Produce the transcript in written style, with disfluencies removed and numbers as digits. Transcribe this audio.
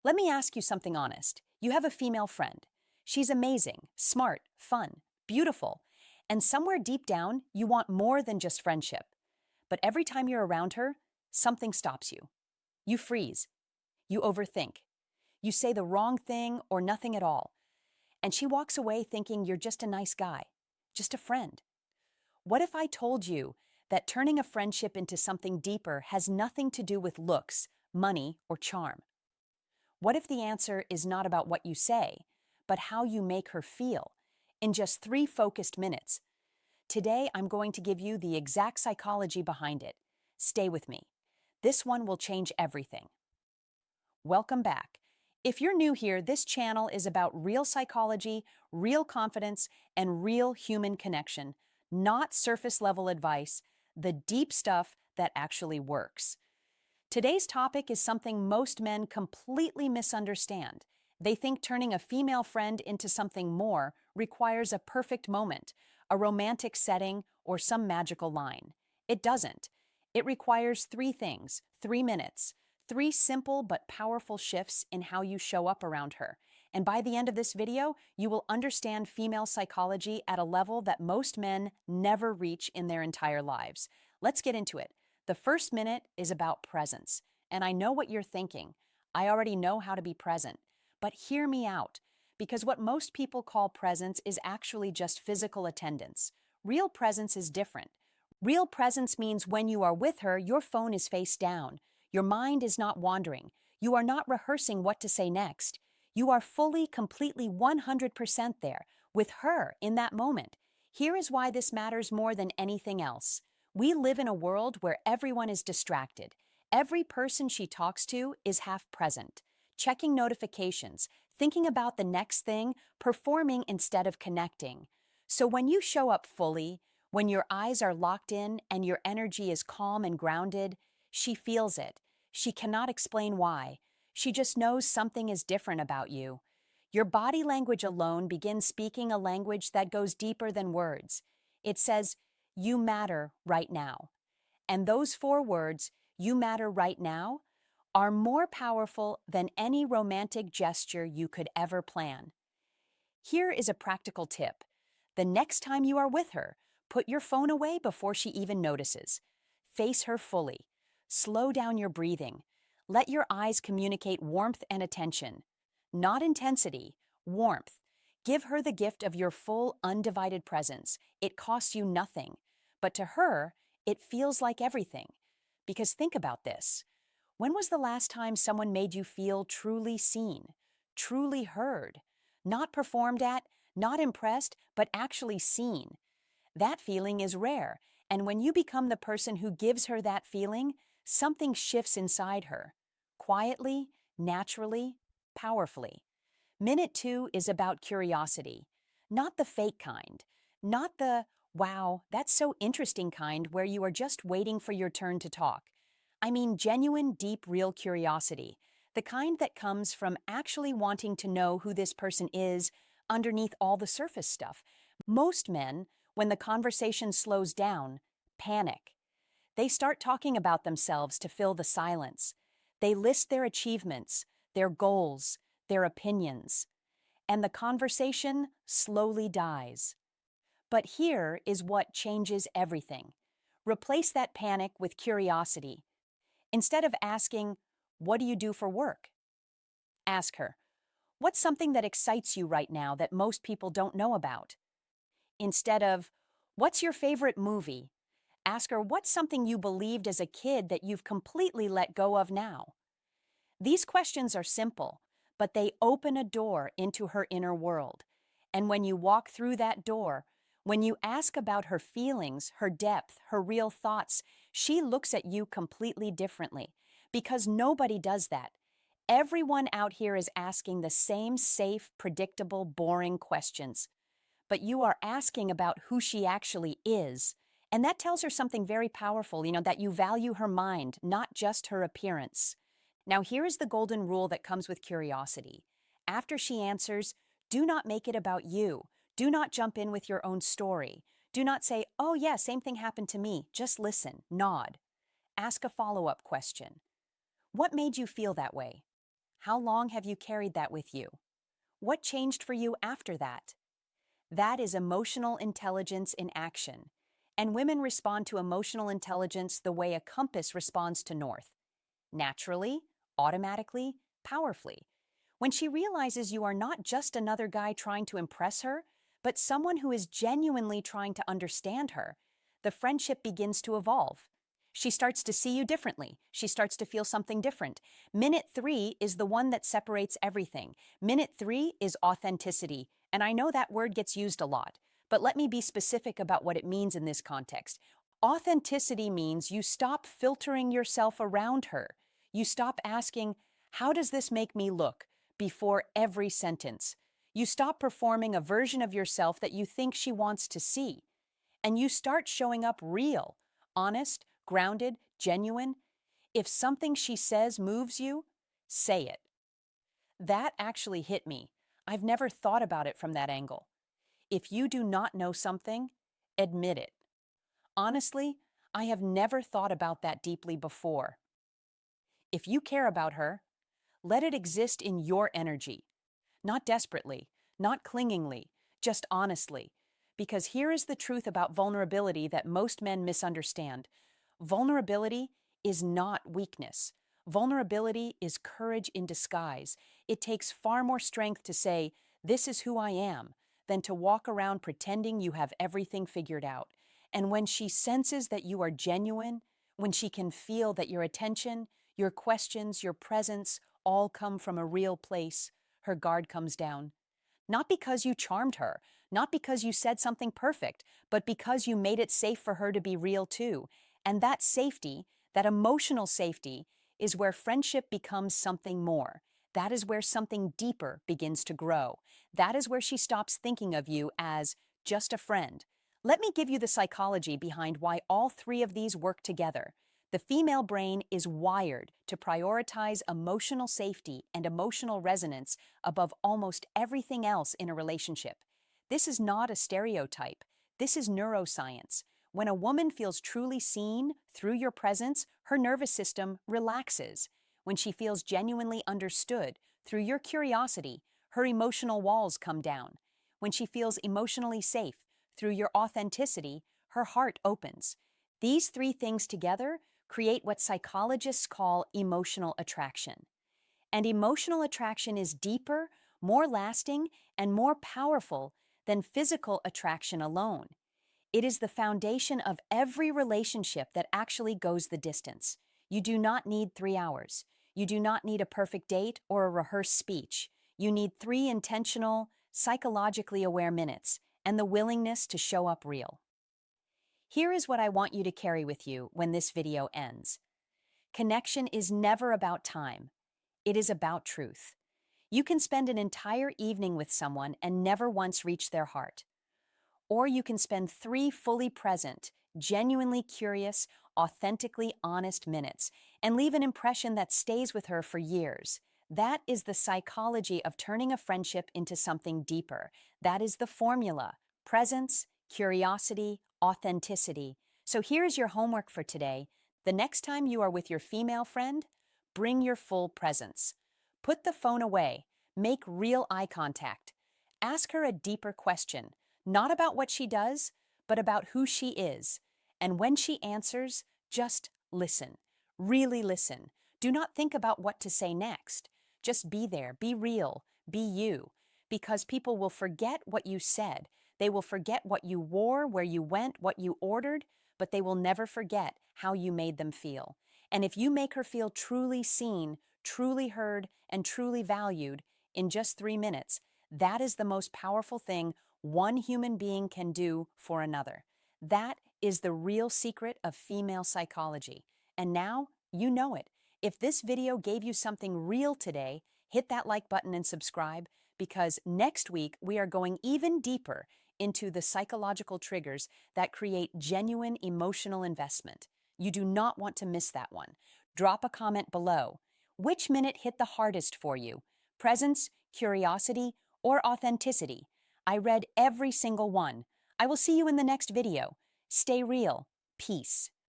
Let me ask you something honest. You have a female friend. She's amazing, smart, fun, beautiful, and somewhere deep down, you want more than just friendship. But every time you're around her, something stops you. You freeze. You overthink. You say the wrong thing or nothing at all. And she walks away thinking you're just a nice guy, just a friend. What if I told you that turning a friendship into something deeper has nothing to do with looks, money, or charm? What if the answer is not about what you say, but how you make her feel? In just 3 focused minutes, today I'm going to give you the exact psychology behind it. Stay with me. This one will change everything. Welcome back. If you're new here, this channel is about real psychology, real confidence, and real human connection, not surface level advice, the deep stuff that actually works. Today's topic is something most men completely misunderstand. They think turning a female friend into something more requires a perfect moment, a romantic setting, or some magical line. It doesn't. It requires 3 things, 3 minutes, 3 simple but powerful shifts in how you show up around her. And by the end of this video, you will understand female psychology at a level that most men never reach in their entire lives. Let's get into it. The first minute is about presence. And I know what you're thinking. I already know how to be present. But hear me out, because what most people call presence is actually just physical attendance. Real presence is different. Real presence means when you are with her, your phone is face down. Your mind is not wandering. You are not rehearsing what to say next. You are fully, completely 100% there, with her in that moment. Here is why this matters more than anything else. We live in a world where everyone is distracted. Every person she talks to is half present, checking notifications, thinking about the next thing, performing instead of connecting. So when you show up fully, when your eyes are locked in and your energy is calm and grounded, she feels it. She cannot explain why. She just knows something is different about you. Your body language alone begins speaking a language that goes deeper than words. It says, "You matter right now." And those 4 words, "you matter right now," are more powerful than any romantic gesture you could ever plan. Here is a practical tip. The next time you are with her, put your phone away before she even notices. Face her fully. Slow down your breathing. Let your eyes communicate warmth and attention. Not intensity, warmth. Give her the gift of your full, undivided presence. It costs you nothing. But to her, it feels like everything. Because think about this. When was the last time someone made you feel truly seen, truly heard? Not performed at, not impressed, but actually seen. That feeling is rare, and when you become the person who gives her that feeling, something shifts inside her. Quietly, naturally, powerfully. Minute 2 is about curiosity. Not the fake kind. Not the, "wow, that's so interesting" kind where you are just waiting for your turn to talk. I mean genuine, deep, real curiosity. The kind that comes from actually wanting to know who this person is underneath all the surface stuff. Most men, when the conversation slows down, panic. They start talking about themselves to fill the silence. They list their achievements, their goals, their opinions. And the conversation slowly dies. But here is what changes everything. Replace that panic with curiosity. Instead of asking, "What do you do for work?" Ask her, "What's something that excites you right now that most people don't know about?" Instead of, "What's your favorite movie?" Ask her, "What's something you believed as a kid that you've completely let go of now?" These questions are simple, but they open a door into her inner world. And when you walk through that door, when you ask about her feelings, her depth, her real thoughts, she looks at you completely differently. Because nobody does that. Everyone out here is asking the same safe, predictable, boring questions. But you are asking about who she actually is. And that tells her something very powerful, that you value her mind, not just her appearance. Now, here is the golden rule that comes with curiosity. After she answers, do not make it about you. Do not jump in with your own story. Do not say, "Oh, yeah, same thing happened to me." Just listen, nod. Ask a follow-up question. What made you feel that way? How long have you carried that with you? What changed for you after that? That is emotional intelligence in action. And women respond to emotional intelligence the way a compass responds to north: naturally, automatically, powerfully. When she realizes you are not just another guy trying to impress her, but someone who is genuinely trying to understand her, the friendship begins to evolve. She starts to see you differently. She starts to feel something different. Minute 3 is the one that separates everything. Minute 3 is authenticity. And I know that word gets used a lot, but let me be specific about what it means in this context. Authenticity means you stop filtering yourself around her. You stop asking, "How does this make me look?" before every sentence. You stop performing a version of yourself that you think she wants to see. And you start showing up real, honest, grounded, genuine. If something she says moves you, say it. That actually hit me. I've never thought about it from that angle. If you do not know something, admit it. Honestly, I have never thought about that deeply before. If you care about her, let it exist in your energy, not desperately, not clingingly, just honestly. Because here is the truth about vulnerability that most men misunderstand. Vulnerability is not weakness. Vulnerability is courage in disguise. It takes far more strength to say, "This is who I am," than to walk around pretending you have everything figured out. And when she senses that you are genuine, when she can feel that your attention, your questions, your presence all come from a real place, her guard comes down. Not because you charmed her, not because you said something perfect, but because you made it safe for her to be real too. And that safety, that emotional safety, is where friendship becomes something more. That is where something deeper begins to grow. That is where she stops thinking of you as just a friend. Let me give you the psychology behind why all three of these work together. The female brain is wired to prioritize emotional safety and emotional resonance above almost everything else in a relationship. This is not a stereotype. This is neuroscience. When a woman feels truly seen through your presence, her nervous system relaxes. When she feels genuinely understood through your curiosity, her emotional walls come down. When she feels emotionally safe through your authenticity, her heart opens. These three things together create what psychologists call emotional attraction. And emotional attraction is deeper, more lasting, and more powerful than physical attraction alone. It is the foundation of every relationship that actually goes the distance. You do not need 3 hours. You do not need a perfect date or a rehearsed speech. You need 3 intentional, psychologically aware minutes and the willingness to show up real. Here is what I want you to carry with you when this video ends. Connection is never about time. It is about truth. You can spend an entire evening with someone and never once reach their heart. Or you can spend 3 fully present, genuinely curious, authentically honest minutes and leave an impression that stays with her for years. That is the psychology of turning a friendship into something deeper. That is the formula: presence, curiosity, authenticity. So here's your homework for today. The next time you are with your female friend, bring your full presence. Put the phone away. Make real eye contact. Ask her a deeper question, not about what she does, but about who she is. And when she answers, just listen. Really listen. Do not think about what to say next. Just be there, be real, be you. Because people will forget what you said. They will forget what you wore, where you went, what you ordered, but they will never forget how you made them feel. And if you make her feel truly seen, truly heard, and truly valued in just 3 minutes, that is the most powerful thing one human being can do for another. That is the real secret of female psychology. And now you know it. If this video gave you something real today, hit that like button and subscribe, because next week we are going even deeper into the psychological triggers that create genuine emotional investment. You do not want to miss that one. Drop a comment below. Which minute hit the hardest for you? Presence, curiosity, or authenticity? I read every single one. I will see you in the next video. Stay real. Peace.